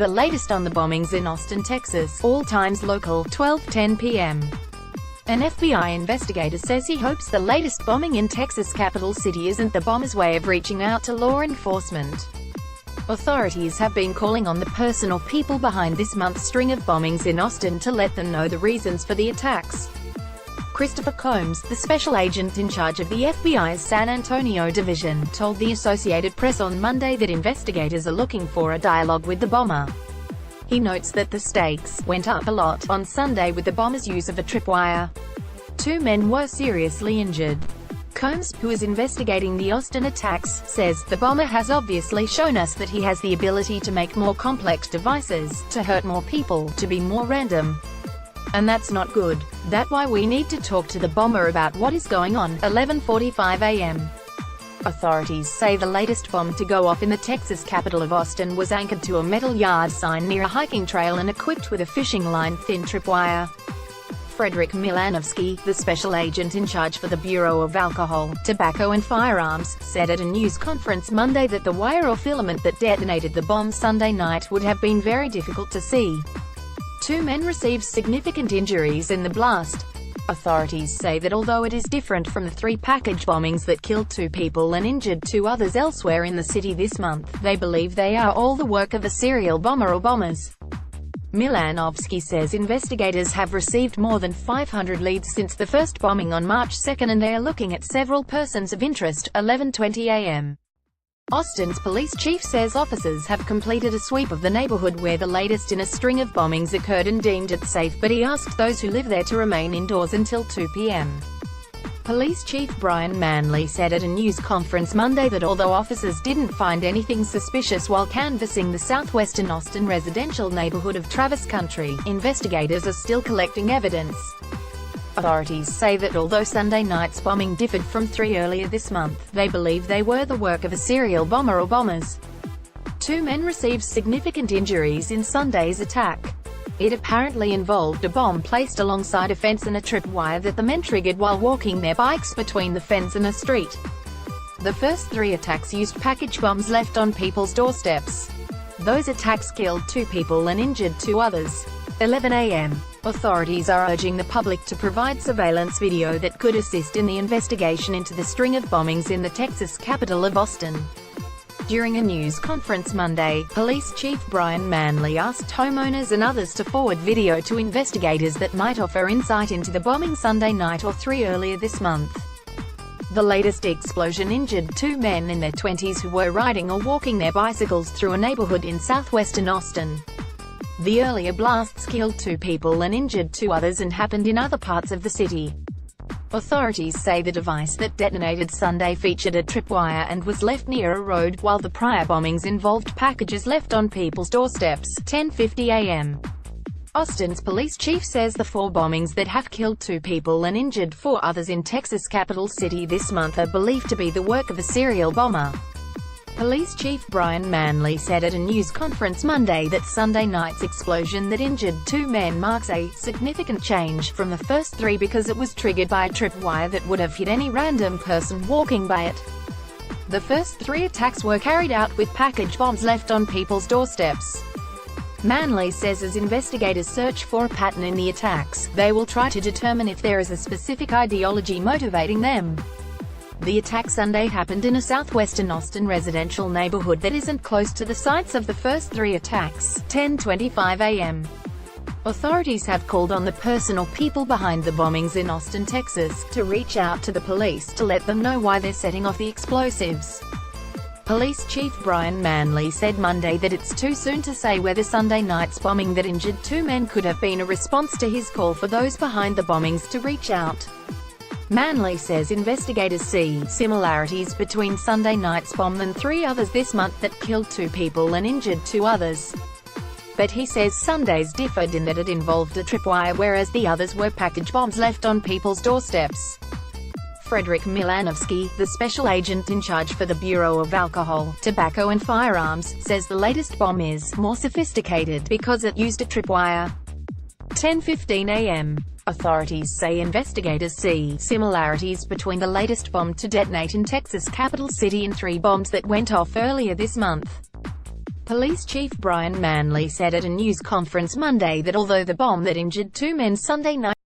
The latest on the bombings in Austin, Texas. All times local, 12:10 p.m. An FBI investigator says he hopes the latest bombing in Texas' capital city isn't the bomber's way of reaching out to law enforcement. Authorities have been calling on the person or people behind this month's string of bombings in Austin to let them know the reasons for the attacks. Christopher Combs, the special agent in charge of the FBI's San Antonio division, told the Associated Press on Monday that investigators are looking for a dialogue with the bomber. He notes that the stakes went up a lot on Sunday with the bomber's use of a tripwire. 2 men were seriously injured. Combs, who is investigating the Austin attacks, says, "The bomber has obviously shown us that he has the ability to make more complex devices, to hurt more people, to be more random. And that's not good. That's why we need to talk to the bomber about what is going on." 11:45 a.m. Authorities say the latest bomb to go off in the Texas capital of Austin was anchored to a metal yard sign near a hiking trail and equipped with a fishing line-thin tripwire. Frederick Milanovsky, the special agent in charge for the Bureau of Alcohol, Tobacco and Firearms, said at a news conference Monday that the wire or filament that detonated the bomb Sunday night would have been very difficult to see. 2 men received significant injuries in the blast. Authorities say that although it is different from the 3 package bombings that killed 2 people and injured 2 others elsewhere in the city this month, they believe they are all the work of a serial bomber or bombers. Milanovsky says investigators have received more than 500 leads since the first bombing on March 2 and they are looking at several persons of interest. 11:20 a.m. Austin's police chief says officers have completed a sweep of the neighborhood where the latest in a string of bombings occurred and deemed it safe, but he asked those who live there to remain indoors until 2 p.m. Police Chief Brian Manley said at a news conference Monday that although officers didn't find anything suspicious while canvassing the southwestern Austin residential neighborhood of Travis Country, investigators are still collecting evidence. Authorities say that although Sunday night's bombing differed from 3 earlier this month, they believe they were the work of a serial bomber or bombers. 2 men received significant injuries in Sunday's attack. It apparently involved a bomb placed alongside a fence and a tripwire that the men triggered while walking their bikes between the fence and a street. The first 3 attacks used package bombs left on people's doorsteps. Those attacks killed 2 people and injured 2 others. 11 a.m. Authorities are urging the public to provide surveillance video that could assist in the investigation into the string of bombings in the Texas capital of Austin. During a news conference Monday, Police Chief Brian Manley asked homeowners and others to forward video to investigators that might offer insight into the bombing Sunday night or 3 earlier this month. The latest explosion injured 2 men in their 20s who were riding or walking their bicycles through a neighborhood in southwestern Austin. The earlier blasts killed 2 people and injured 2 others and happened in other parts of the city. Authorities say the device that detonated Sunday featured a tripwire and was left near a road, while the prior bombings involved packages left on people's doorsteps. 10:50 a.m. Austin's police chief says the 4 bombings that have killed 2 people and injured 4 others in Texas' capital city this month are believed to be the work of a serial bomber. Police Chief Brian Manley said at a news conference Monday that Sunday night's explosion that injured 2 men marks a significant change from the first 3 because it was triggered by a tripwire that would have hit any random person walking by it. The first 3 attacks were carried out with package bombs left on people's doorsteps. Manley says as investigators search for a pattern in the attacks, they will try to determine if there is a specific ideology motivating them. The attack Sunday happened in a southwestern Austin residential neighborhood that isn't close to the sites of the first 3 attacks. 10:25 a.m. Authorities have called on the person or people behind the bombings in Austin, Texas, to reach out to the police to let them know why they're setting off the explosives. Police Chief Brian Manley said Monday that it's too soon to say whether Sunday night's bombing that injured 2 men could have been a response to his call for those behind the bombings to reach out. Manley says investigators see similarities between Sunday night's bomb and 3 others this month that killed 2 people and injured 2 others. But he says Sunday's differed in that it involved a tripwire whereas the others were package bombs left on people's doorsteps. Frederick Milanovsky, the special agent in charge for the Bureau of Alcohol, Tobacco and Firearms, says the latest bomb is more sophisticated because it used a tripwire. 10:15 a.m. Authorities say investigators see similarities between the latest bomb to detonate in Texas' capital city and 3 bombs that went off earlier this month. Police Chief Brian Manley said at a news conference Monday that although the bomb that injured 2 men Sunday night